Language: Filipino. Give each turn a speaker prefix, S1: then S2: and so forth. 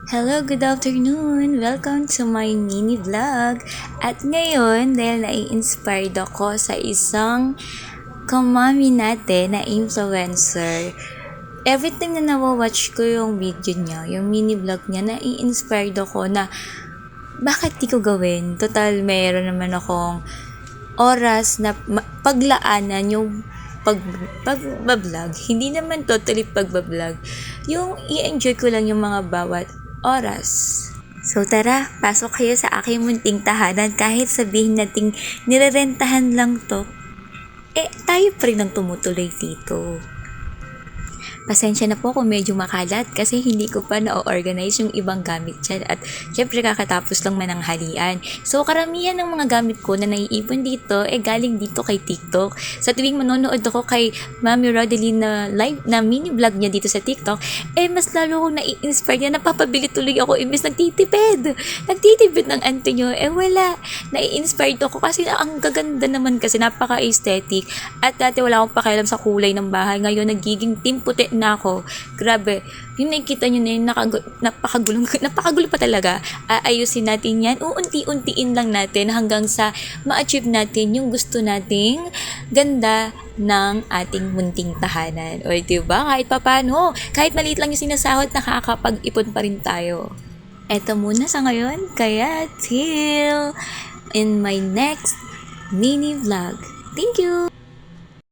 S1: Hello, good afternoon! Welcome to my mini vlog. At ngayon, dahil nai-inspired ako sa isang kamami natin na influencer, every time na nawa-watch ko yung video niya, yung mini vlog niya, nai-inspired ako na bakit di ko gawin? Total, mayroon naman akong oras na paglaanan yung pagbablog. Hindi naman totally pagbablog. Yung i-enjoy ko lang yung mga bawat oras. So tara, pasok kayo sa aking munting tahanan kahit sabihin nating nirerentahan lang to. Tayo pa rin ang tumutuloy dito. Pasensya na po kung medyo makalat kasi hindi ko pa na-organize yung ibang gamit dyan at syempre kakatapos lang mananghalian. So karamihan ng mga gamit ko na naiipon dito galing dito kay TikTok. Sa tuwing manonood ako kay Mami Rodeline na live na mini vlog niya dito sa TikTok, mas lalo akong nai-inspire niya, napapabili tuloy ako imbes nagtitipid ng ante nyo. Wala, nai-inspired ako kasi ang gaganda naman kasi napaka-aesthetic at dati wala akong pakialam sa kulay ng bahay, ngayon nagiging team puti na ako. Grabe. Yung nakikita nyo na yun, napakagulo pa talaga. Aayusin natin yan. Uunti-untiin lang natin hanggang sa ma-achieve natin yung gusto nating ganda ng ating munting tahanan. O diba? Kahit papano, kahit maliit lang yung sinasahod, nakakapag-ipon pa rin tayo. Eto muna sa ngayon. Kaya till in my next mini vlog. Thank you!